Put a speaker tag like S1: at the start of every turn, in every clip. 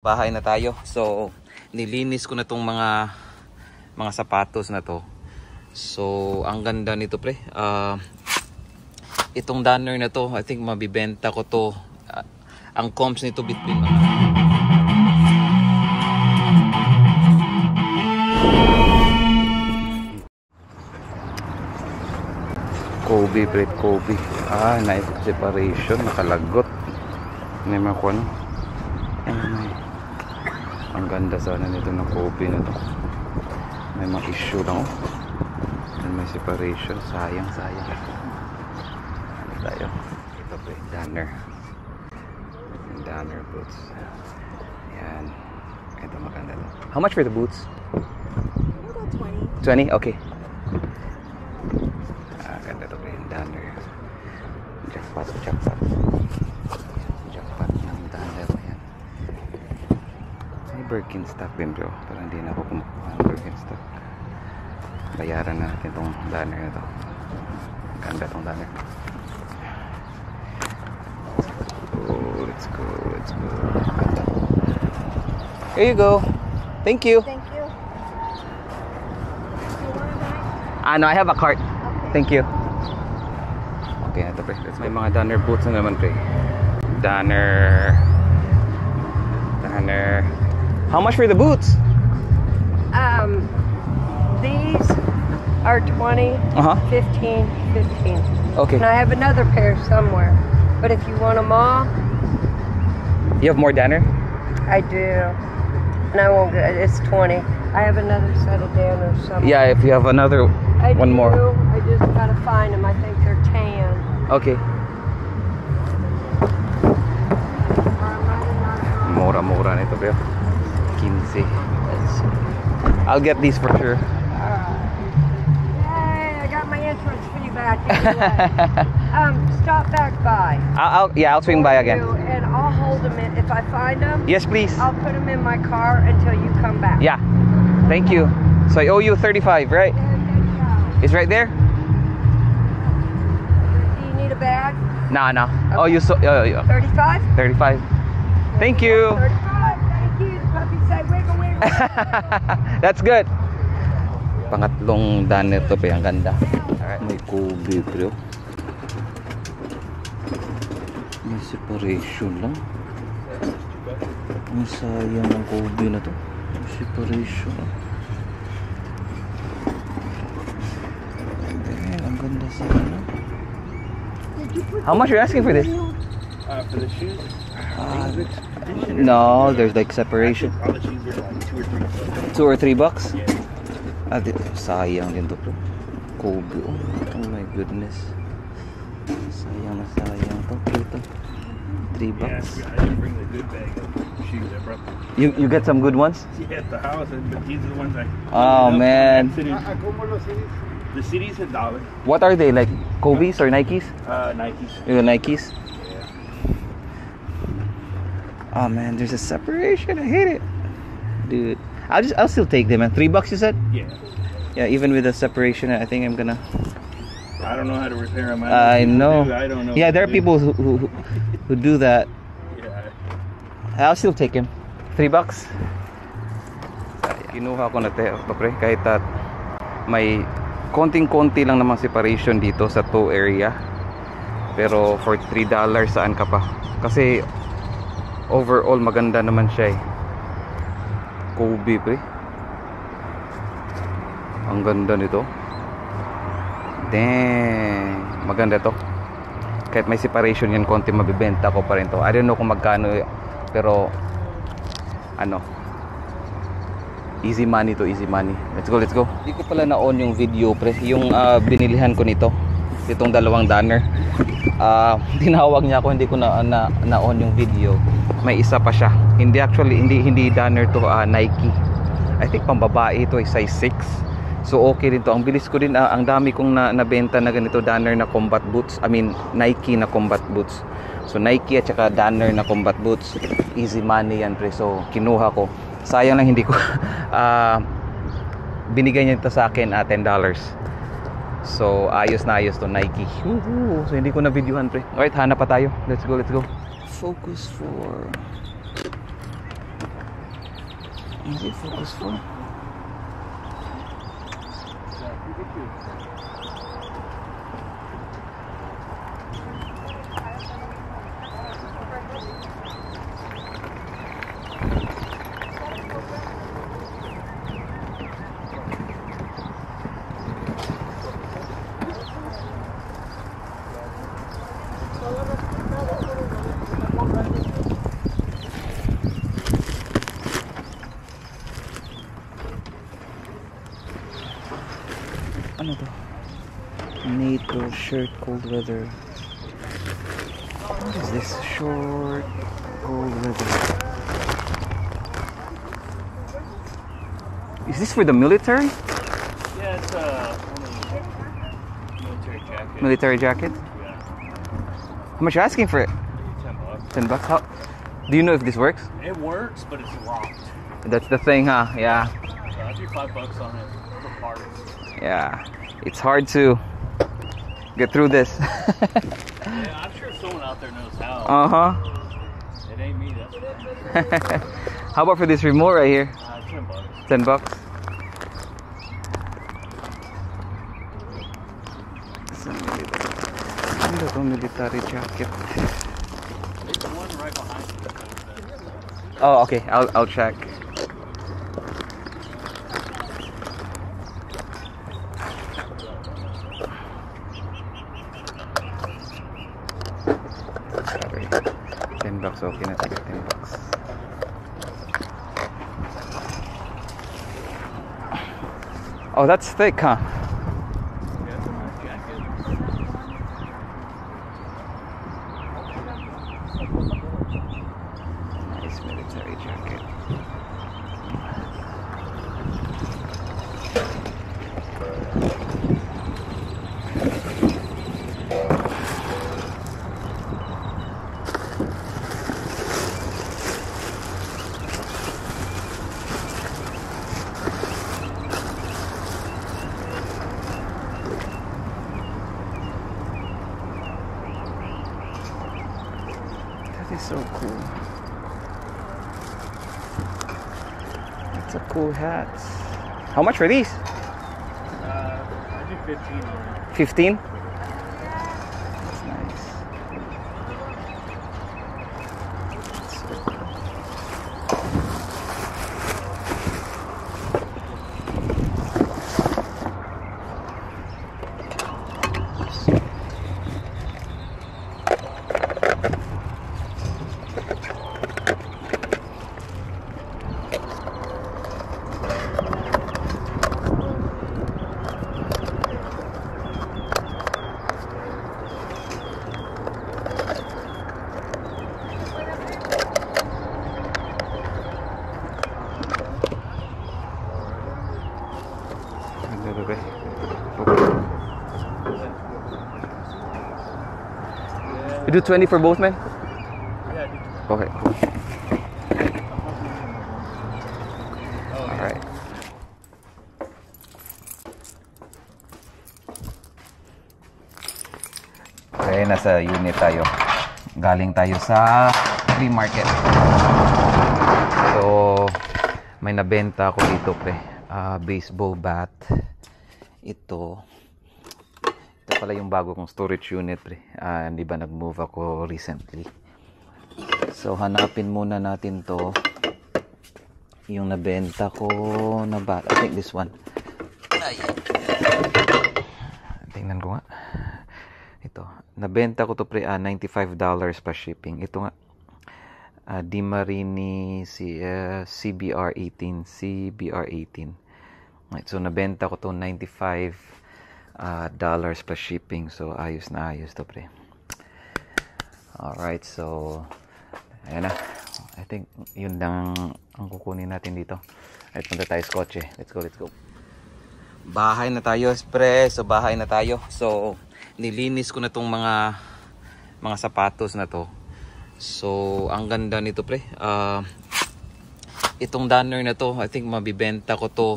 S1: Bahay na tayo. So, nilinis ko na tong mga sapatos na to. So, ang ganda nito, pre. Itong Danner na to, I think mabibenta ko to. Ang comps nito between Kobe, pre, Kobe. Knife separation, nakalagot. Hindi mo ano. Ang ganda sana nito ng Kobe na to. May mga issue lang, oh. May separation. Sayang. Ano tayo? Ito po, Danner boots. Yan. Ito maganda lang. How much for the boots? About 20. 20? Okay. Ganda to po yung Danner. Jackpot ng Danner. Birkenstock din, bro, pero hindi na ako kumukuha ng Birkenstock. Bayaran na natin itong Danner na ito. Ganda itong Danner. Let's go. Ganda. Here you go. Thank you.
S2: Do you want a bag?
S1: No, I have a cart.
S2: Okay.
S1: Thank you. Okay na ito, pre. May mga Danner boots na naman, pre. Danner. How much for the boots?
S2: These are 20, 15, 15.
S1: Okay.
S2: And I have another pair somewhere. But if you want them all,
S1: You have more Danner?
S2: I do. And I won't get it's 20. I have another set of Danners somewhere.
S1: Yeah, if you have another one more.
S2: I just gotta find them. I think they're tan.
S1: Okay. Mura nito, bro. 15. I'll get these for sure.
S2: Yay, I got my entrance fee back anyway. Stop back by.
S1: I'll swing by again.
S2: And I'll hold them in. If I find them,
S1: Yes, please.
S2: I'll put them in my car until you come back.
S1: Yeah. Thank you. So I owe you 35, right? It's right there?
S2: Do you need a bag?
S1: No.
S2: Okay.
S1: Oh, you
S2: 35?
S1: 35. Thank you.
S2: 35. Thank you. The puppy said wiggle, wiggle.
S1: That's good. Pangatlong Danner to, ang ganda. Alright. May Kobe, bro. May separation lang. Ang sayang ng Kobe na to. May separation. Ang ganda sa ano. How much are you asking for this?
S3: For the shoes?
S1: No, there's like separation.
S3: All the shoes are like $2 or $3.
S1: $2 or $3?
S3: Yeah.
S1: Sayang din to, bro. Kobe. Oh my goodness. Sayang to. Ito. $3.
S3: Yeah, I didn't bring the good bag of shoes. I brought
S1: You get some good ones?
S3: at the house, but these are the ones I.
S1: Oh man.
S3: The CDs $1.
S1: What are they, like Kobe's or Nikes?
S3: Nikes.
S1: Nikes? Oh man, there's a separation. I hate it, dude. I'll still take them, man. $3 you said? Yeah, even with the separation, I think I'm gonna.
S3: I don't know how to repair them.
S1: I know.
S3: I don't know.
S1: Yeah, there are people who do that.
S3: Yeah.
S1: I'll still take him. $3. Kinuha ko na pre, kahit at may konting-konti lang namang separation dito sa toe area. Pero for $3, saan ka pa? Kasi overall maganda naman siya eh. Kobe, pre. Ang ganda nito. Dang, maganda to. Kahit may separation yan, konti mabibenta ko pa rin to. I don't know kung magkano, pero ano, easy money to, easy money. Let's go. Hindi ko pala na-on yung video, pre. Yung binilihan ko nito, itong dalawang Danner. Tinawag niya ako, hindi ko na-on yung video. May isa pa siya. Hindi Danner to, Nike. I think pambabae ito, size 6. So okay din to. Ang bilis ko din, ang dami kong nabenta na ganito Danner na combat boots. I mean Nike na combat boots. So Nike at saka Danner na combat boots, easy money yan, pre. So kinuha ko. Sayang lang hindi ko binigay niya ito sa akin $10. So ayos to Nike. So hindi ko na videohan, pre. Alright, hanap pa tayo. Let's go. Focus for Hindi focus for. Ano to? NATO shirt cold weather. What is this? Short cold weather. Is this for the military?
S3: Yeah, it's military jacket.
S1: Military jacket?
S3: Yeah,
S1: How much are you asking for it?
S3: $10.
S1: $10. How? Do you know if this works?
S3: It works, but it's locked.
S1: That's the thing, huh? Yeah.
S3: So I do $5 on it for parts.
S1: Yeah. It's hard to get through this.
S3: Yeah, I'm sure someone out there knows how.
S1: Uh-huh.
S3: It ain't me, that's for sure.
S1: How about for this remote right here?
S3: $10.
S1: $10. Ano to? Military jacket.
S3: It's one right behind you.
S1: Oh, okay. I'll check. Sorry. $10 okay na tayo. $10. Oh, that's thick, huh?
S3: Yeah, it's a nice jacket.
S1: Nice military jacket. That is so cool. That's a cool hat. How much for these?
S3: I do 15 on it.
S1: 15? That's nice. So cool. You do 20 for both men?
S3: Yeah, I do.
S1: Okay, cool. Alright. Okay, nasa unit tayo. Galing tayo sa flea market. So, may nabenta ako dito, pre. Baseball bat. Ito pala yung bago kong storage unit, pre. Hindi ba nag-move ako recently? So, hanapin muna natin to. Yung nabenta ko na bat. I think this one. Ayan. Tingnan ko nga. Ito. Nabenta ko to, pre. $95 pa shipping. Ito nga. Di Marini CBR18. CBR18. Right, so, nabenta ko to $95 plus shipping. So ayos na ayos to, pre. Alright, so ayan na. I think yun lang ang kukunin natin dito. Alright, punta tayo sa kotse. Let's go. Bahay na tayo, pre. So bahay na tayo. So nilinis ko na tong mga sapatos na to. So ang ganda nito, pre. Itong Danner na to, I think mabibenta ko to.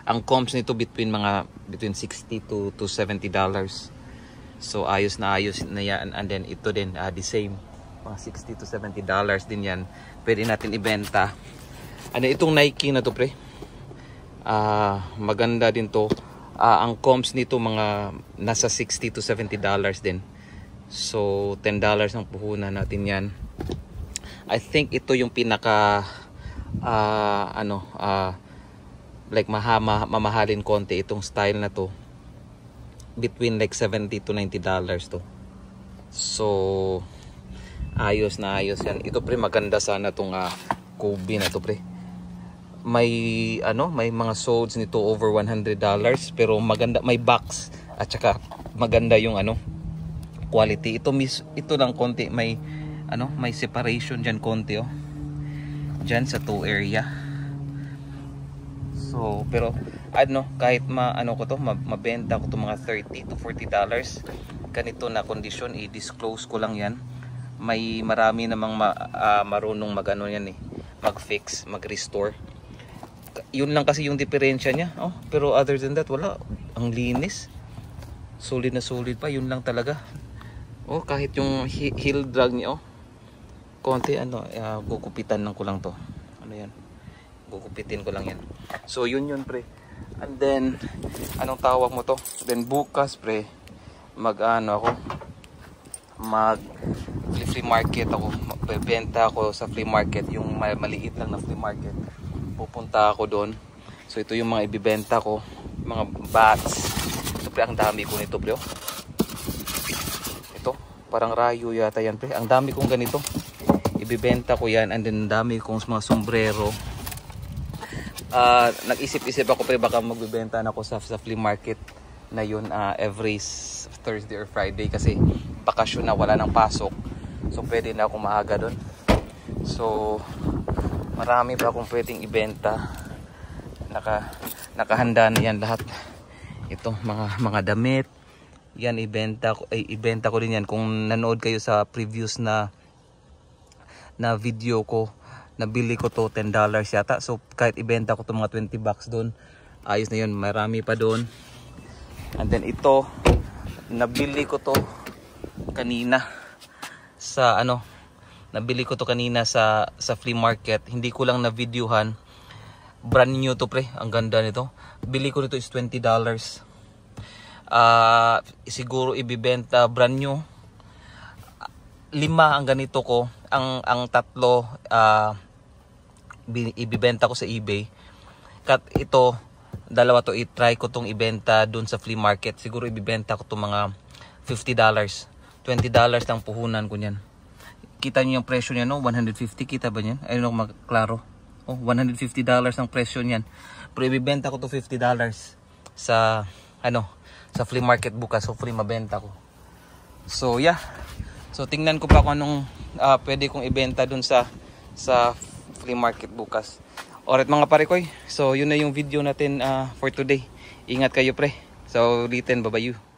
S1: Ang comps nito between $60 to $70. So ayos na yan. And then ito din the same, mga $60 to $70 din yan. Pwede natin ibenta. Ano itong Nike na to pre? Maganda din to. Ang comps nito mga nasa $60 to $70 din. So $10 ang puhunan natin yan. I think ito yung pinaka like mamahalin konti itong style na to. Between like $70 to $90 to. So ayos na ayos yan. Ito pre, maganda sana tong Kobe na to pre. May may mga soles nito over $100 pero maganda, may box at saka maganda yung quality. Ito lang konti, may may separation diyan konti oh. Diyan sa toe area. So pero kahit mabenta ko to mga $30 to $40 ganito na condition, i-disclose ko lang yan. May marami namang marunong yan mag-fix, mag-restore. Yun lang kasi yung diferensya niya. Pero other than that, wala. Ang linis. Solid na solid pa. Yun lang talaga. Kahit yung heel drag niya, konti, gugupitan lang ko lang to. Yan? Gugupitin ko lang yan. So, yun pre. And then, anong tawag mo to? Then, bukas, pre, flea market ako. Magbebenta ako sa flea market. Yung maliit lang na flea market. Pupunta ako doon. So ito yung mga ibibenta ko, mga bats. So pre, ang dami ko nito pre. Ito, parang rayo yata yan pre. Ang dami kong ganito. Ibibenta ko yan, and then dami kong mga sombrero. Nag-isip-isip ako pre, baka magbibenta na ako sa flea market na yun every Thursday or Friday kasi bakasyon na, wala nang pasok. So pwede na ako maaga doon. So marami pa akong pwedeng ibenta. Nakahanda na yan lahat. Ito mga damit. Yan ibenta ko din yan. Kung nanood kayo sa previous na video ko, nabili ko to $10 yata. So kahit ibenta ko to mga $20 doon, ayos na yun. Marami pa doon. And then ito, nabili ko to kanina sa nabili ko to kanina sa flea market. Hindi ko lang na videohan. Brand new to pre. Ang ganda nito. Bili ko nito is $20. Siguro ibibenta brand new. 5 ang ganito ko. Ang tatlo ibibenta ko sa eBay. Ito, dalawa to, i-try ko tong ibenta dun sa flea market. Siguro ibibenta ko to mga $50. $20 lang puhunan ko niyan. Kita niyo yung presyo niya, no? 150, kita ba niyan? Ayun ako magklaro. $150 ang presyo niyan. Pero ibibenta ko to $50 sa sa flea market bukas. Hopefully mabenta ko. So yeah. So tingnan ko pa kung anong pwede kong ibenta dun sa flea market bukas. Alright mga parekoy. So yun na yung video natin for today. Ingat kayo pre. So ulitin, bye-bye.